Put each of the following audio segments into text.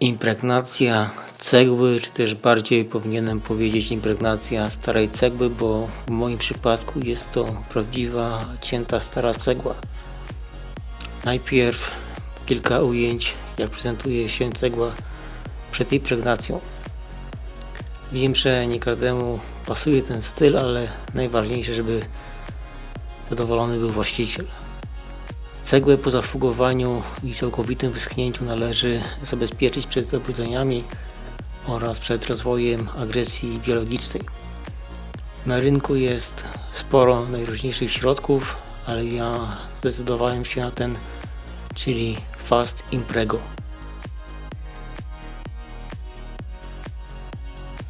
Impregnacja cegły, czy też bardziej powinienem powiedzieć impregnacja starej cegły, bo w moim przypadku jest to prawdziwa, cięta stara cegła. Najpierw kilka ujęć, jak prezentuje się cegła przed impregnacją. Wiem, że nie każdemu pasuje ten styl, ale najważniejsze, żeby zadowolony był właściciel. Cegłę po zafugowaniu i całkowitym wyschnięciu należy zabezpieczyć przed zabrudzeniami oraz przed rozwojem agresji biologicznej. Na rynku jest sporo najróżniejszych środków, ale ja zdecydowałem się na ten, czyli Fast Imprego.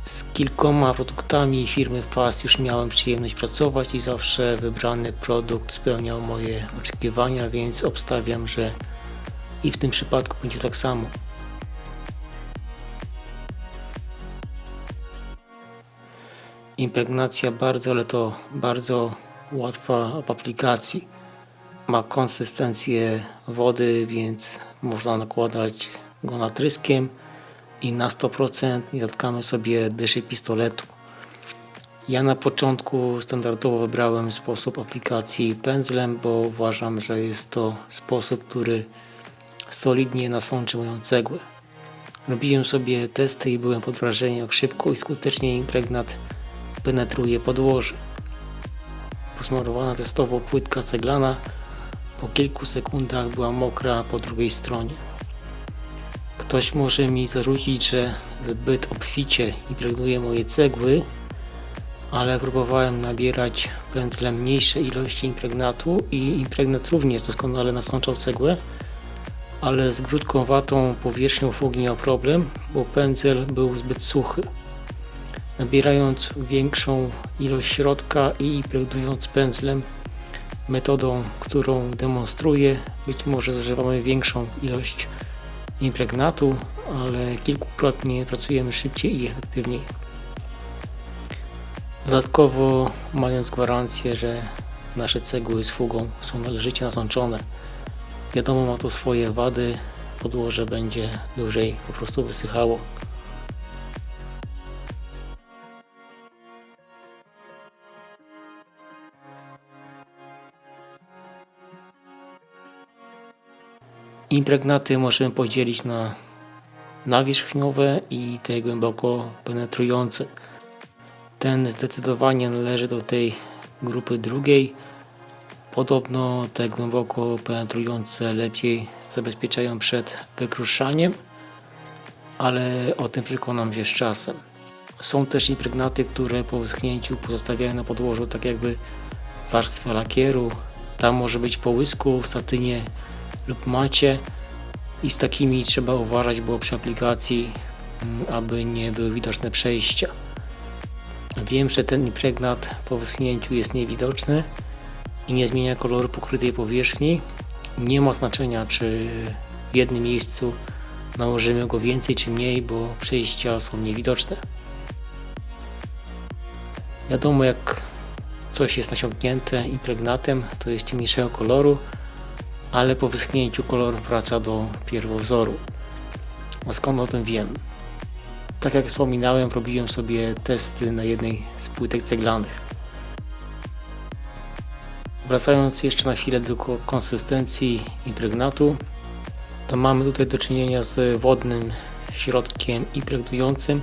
Z kilkoma produktami firmy Fast już miałem przyjemność pracować i zawsze wybrany produkt spełniał moje oczekiwania, więc obstawiam, że i w tym przypadku będzie tak samo. Impregnacja bardzo, ale to bardzo łatwa w aplikacji. Ma konsystencję wody, więc można nakładać go natryskiem i na 100% nie zatkamy sobie dyszy pistoletu. Ja na początku standardowo wybrałem sposób aplikacji pędzlem, bo uważam, że jest to sposób, który solidnie nasączy moją cegłę. Robiłem sobie testy i byłem pod wrażeniem, jak szybko i skutecznie impregnat penetruje podłoże. Posmarowana testowo płytka ceglana po kilku sekundach była mokra po drugiej stronie. Ktoś może mi zarzucić, że zbyt obficie impregnuję moje cegły, ale próbowałem nabierać pędzlem mniejsze ilości impregnatu i impregnat również doskonale nasączał cegłę, ale z grudkowatą powierzchnią fugi miał problem, bo pędzel był zbyt suchy. Nabierając większą ilość środka i impregnując pędzlem metodą, którą demonstruję, być może zużywamy większą ilość impregnatu, ale kilkukrotnie pracujemy szybciej i efektywniej. Dodatkowo mając gwarancję, że nasze cegły z fugą są należycie nasączone. Wiadomo, ma to swoje wady, podłoże będzie dłużej po prostu wysychało. Impregnaty możemy podzielić na nawierzchniowe i te głęboko penetrujące. Ten zdecydowanie należy do tej grupy drugiej. Podobno te głęboko penetrujące lepiej zabezpieczają przed wykruszaniem, ale o tym przekonam się z czasem. Są też impregnaty, które po wyschnięciu pozostawiają na podłożu tak jakby warstwę lakieru. Tam może być połysku w satynie lub macie i z takimi trzeba uważać, bo przy aplikacji, aby nie były widoczne przejścia. Wiem, że ten impregnat po wyschnięciu jest niewidoczny i nie zmienia koloru pokrytej powierzchni. Nie ma znaczenia, czy w jednym miejscu nałożymy go więcej czy mniej, bo przejścia są niewidoczne. Wiadomo, jak coś jest nasiąknięte impregnatem, to jest ciemniejszego koloru, ale po wyschnięciu kolor wraca do pierwowzoru. A skąd o tym wiem? Tak jak wspominałem, robiłem sobie testy na jednej z płytek ceglanych. Wracając jeszcze na chwilę do konsystencji impregnatu, to mamy tutaj do czynienia z wodnym środkiem impregnującym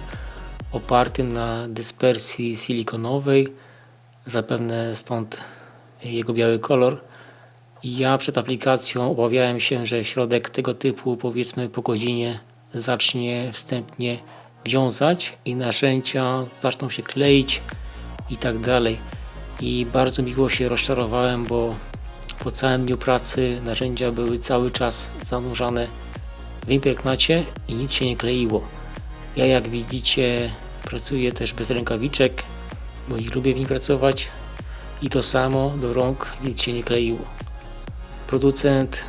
opartym na dyspersji silikonowej, zapewne stąd jego biały kolor. Ja przed aplikacją obawiałem się, że środek tego typu, powiedzmy po godzinie, zacznie wstępnie wiązać i narzędzia zaczną się kleić i tak dalej. I bardzo miło się rozczarowałem, bo po całym dniu pracy narzędzia były cały czas zanurzane w impregnacie i nic się nie kleiło. Ja, jak widzicie, pracuję też bez rękawiczek, bo nie lubię w nim pracować i to samo do rąk nic się nie kleiło. Producent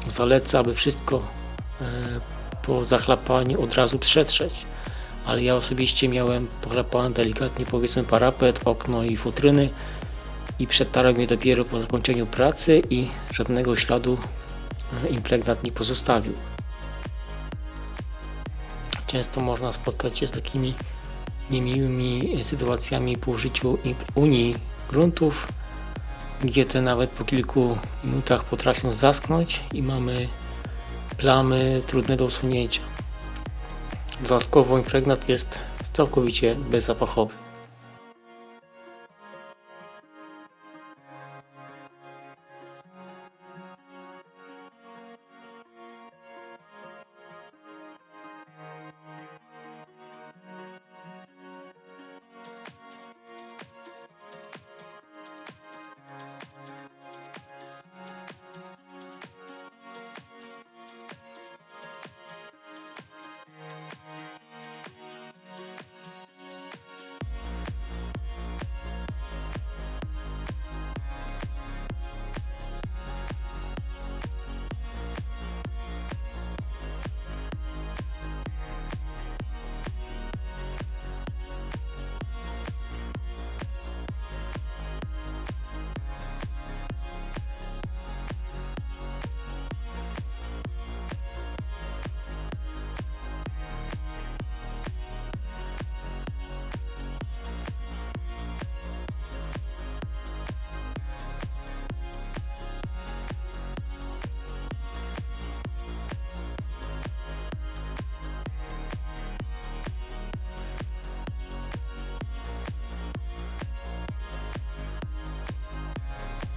zaleca, aby wszystko po zachlapaniu od razu przetrzeć, ale ja osobiście miałem pochlapany delikatnie, powiedzmy, parapet, okno i futryny i przetarłem je dopiero po zakończeniu pracy i żadnego śladu impregnat nie pozostawił. Często można spotkać się z takimi niemiłymi sytuacjami po użyciu Unii gruntów, gdzie te nawet po kilku minutach potrafią zaschnąć i mamy plamy trudne do usunięcia. Dodatkowo impregnat jest całkowicie bezzapachowy.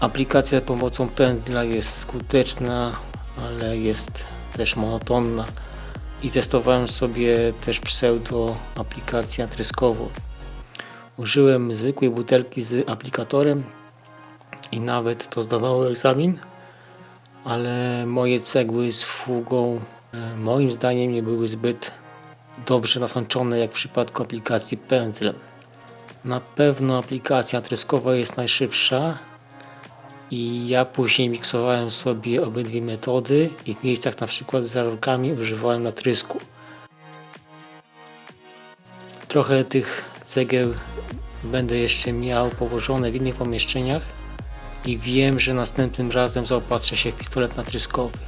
Aplikacja pomocą pędzla jest skuteczna, ale jest też monotonna i testowałem sobie też pseudo aplikację tryskową. Użyłem zwykłej butelki z aplikatorem i nawet to zdawało egzamin, ale moje cegły z fugą moim zdaniem nie były zbyt dobrze nasączone jak w przypadku aplikacji pędzlem. Na pewno aplikacja tryskowa jest najszybsza i ja później miksowałem sobie obydwie metody i w miejscach na przykład z rurkami używałem natrysku. Trochę tych cegieł będę jeszcze miał położone w innych pomieszczeniach i wiem, że następnym razem zaopatrzę się w pistolet natryskowy.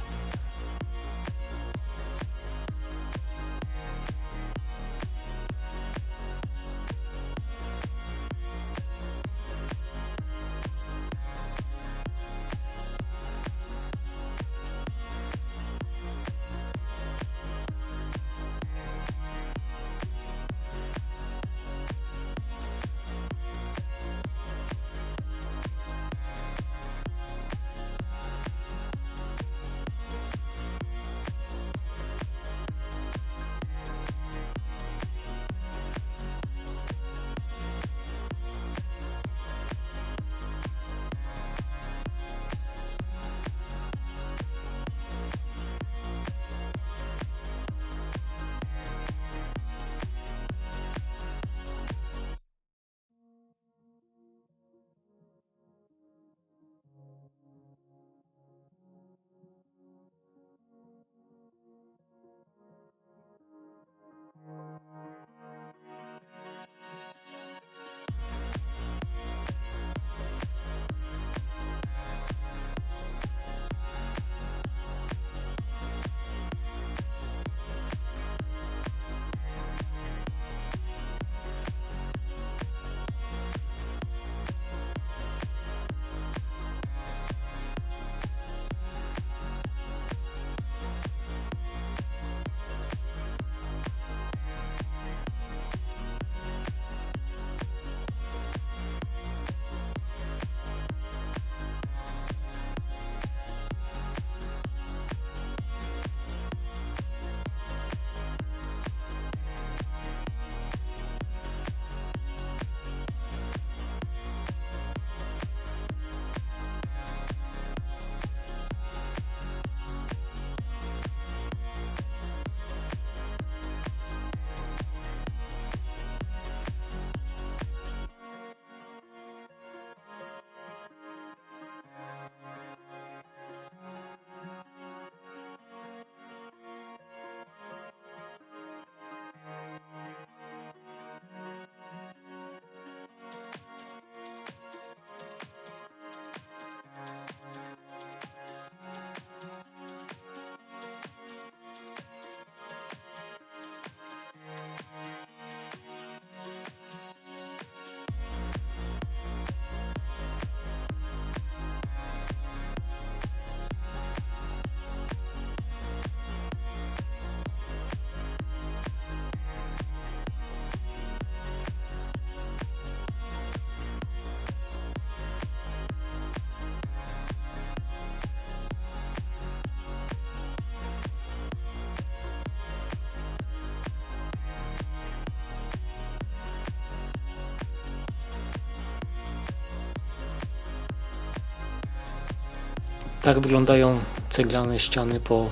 Tak wyglądają ceglane ściany po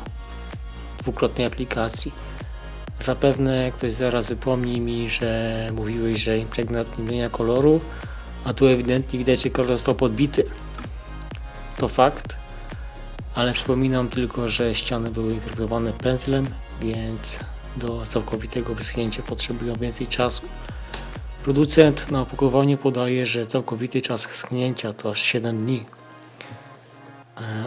dwukrotnej aplikacji. Zapewne ktoś zaraz wypomni mi, że mówiłeś, że impregnat nie zmienia koloru, a tu ewidentnie widać, że kolor został podbity. To fakt, ale przypominam tylko, że ściany były impregnowane pędzlem, więc do całkowitego wyschnięcia potrzebują więcej czasu. Producent na opakowaniu podaje, że całkowity czas schnięcia to aż 7 dni,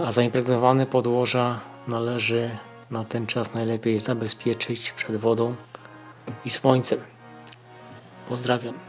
a zaimpregnowane podłoża należy na ten czas najlepiej zabezpieczyć przed wodą i słońcem. Pozdrawiam.